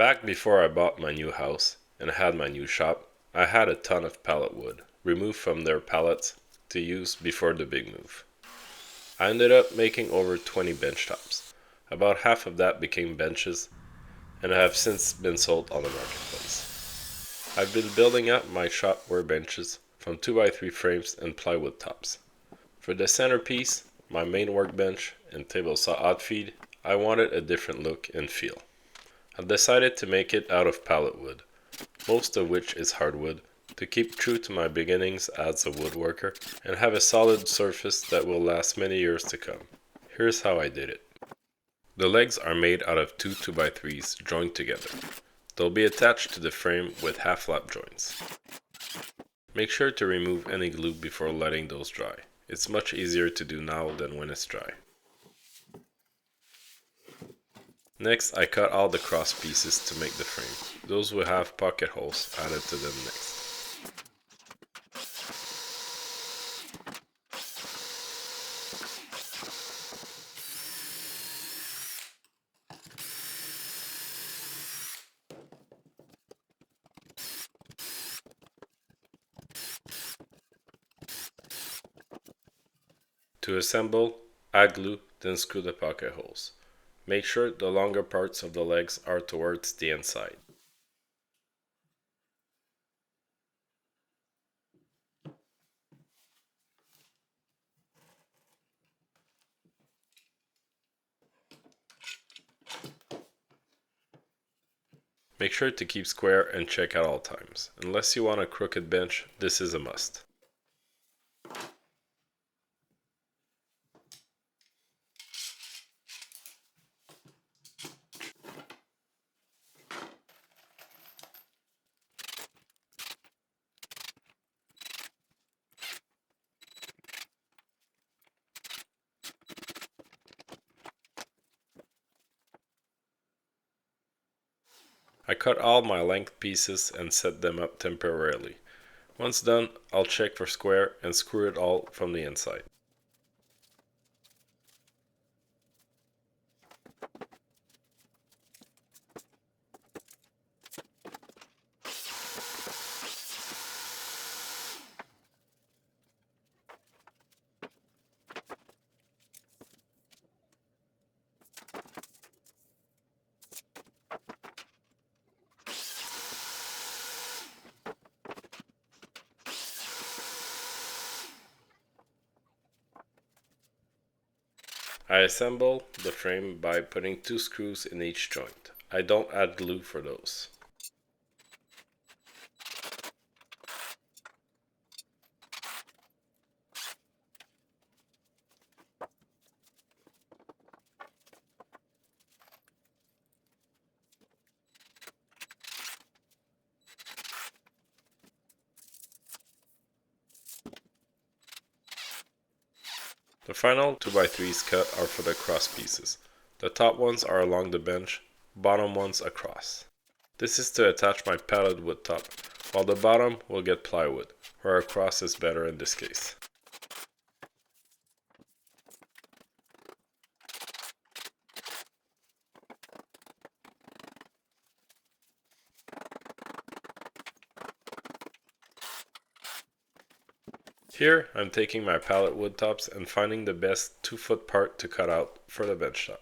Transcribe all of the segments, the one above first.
Back before I bought my new house and had my new shop, I had a ton of pallet wood removed from their pallets to use before the big move. I ended up making over 20 bench tops. About half of that became benches and have since been sold on the marketplace. I've been building up my shop workbenches from 2x3 frames and plywood tops. For the centerpiece, my main workbench and table saw outfeed, I wanted a different look and feel. I've decided to make it out of pallet wood, most of which is hardwood, to keep true to my beginnings as a woodworker and have a solid surface that will last many years to come. Here's how I did it. The legs are made out of two 2x3s joined together. They'll be attached to the frame with half-lap joints. Make sure to remove any glue before letting those dry. It's much easier to do now than when it's dry. Next, I cut all the cross pieces to make the frame. Those will have pocket holes added to them next. To assemble, add glue, then screw the pocket holes. Make sure the longer parts of the legs are towards the inside. Make sure to keep square and check at all times. Unless you want a crooked bench, this is a must. I cut all my length pieces and set them up temporarily. Once done, I'll check for square and screw it all from the inside. I assemble the frame by putting 2 screws in each joint. I don't add glue for those. The final 2x3s cut are for the cross pieces. The top ones are along the bench, bottom ones across. This is to attach my palletwood top, while the bottom will get plywood, where a cross is better in this case. Here, I'm taking my palletwood tops and finding the best 2-foot part to cut out for the bench top.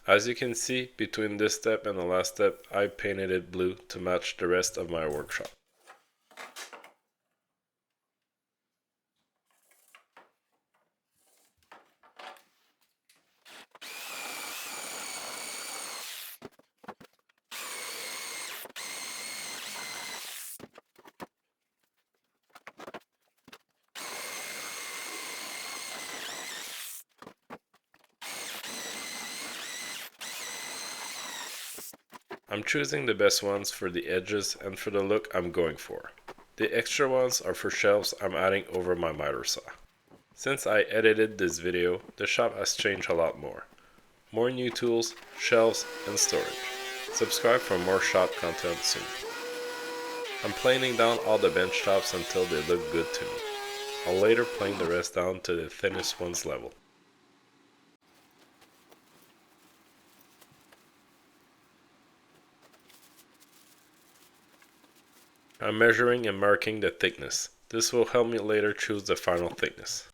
As you can see, between this step and the last step, I painted it blue to match the rest of my workshop. I'm choosing the best ones for the edges and for the look I'm going for. The extra ones are for shelves I'm adding over my miter saw. Since I edited this video, the shop has changed a lot more. More new tools, shelves, and storage. Subscribe for more shop content soon. I'm planing down all the bench tops until they look good to me. I'll later plane the rest down to the thinnest one's level. I'm measuring and marking the thickness. This will help me later choose the final thickness.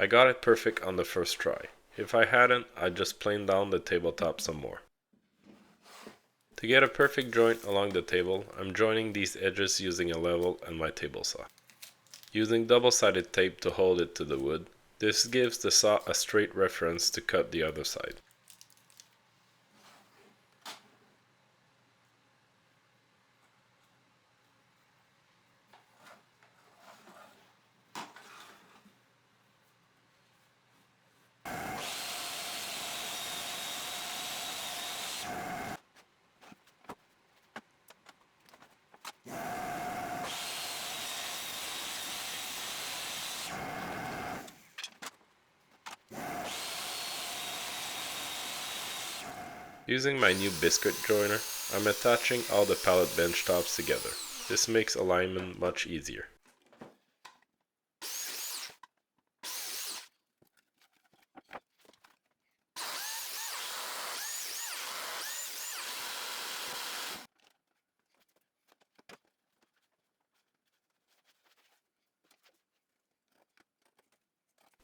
I got it perfect on the first try. If I hadn't, I'd just plane down the tabletop some more. To get a perfect joint along the table, I'm joining these edges using a level and my table saw. Using double-sided tape to hold it to the wood, this gives the saw a straight reference to cut the other side. Using my new biscuit joiner, I'm attaching all the pallet bench tops together. This makes alignment much easier.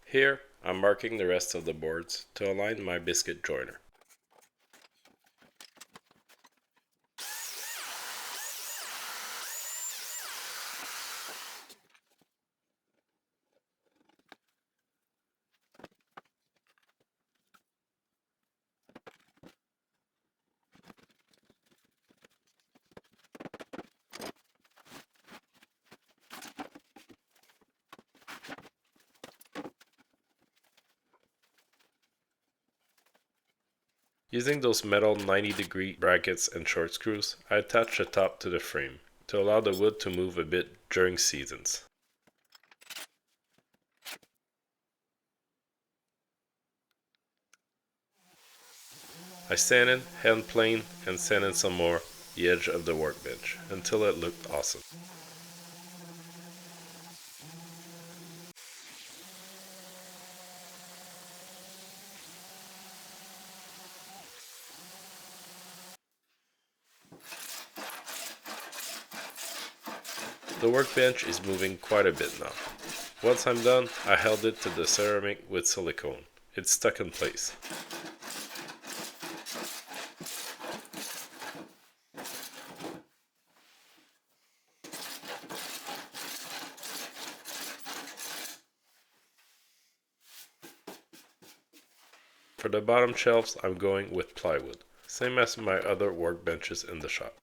Here, I'm marking the rest of the boards to align my biscuit joiner. Using those metal 90-degree brackets and short screws, I attach the top to the frame to allow the wood to move a bit during seasons. I sanded, hand planed, and sanded some more the edge of the workbench until it looked awesome. The workbench is moving quite a bit now. Once I'm done, I held it to the ceramic with silicone. It's stuck in place. For the bottom shelves, I'm going with plywood, same as my other workbenches in the shop.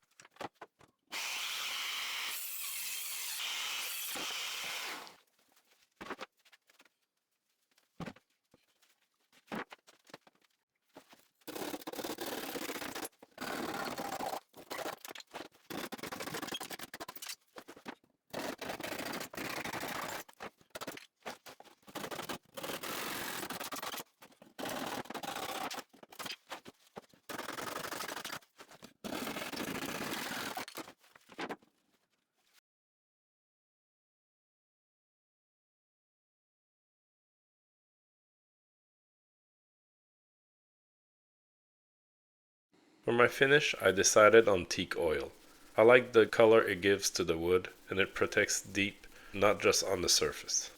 For my finish, I decided on teak oil. I like the color it gives to the wood, and it protects deep, not just on the surface.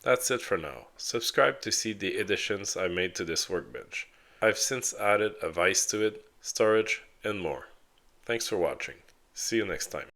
That's it for now. Subscribe to see the additions I made to this workbench. I've since added a vise to it, storage, and more. Thanks for watching. See you next time.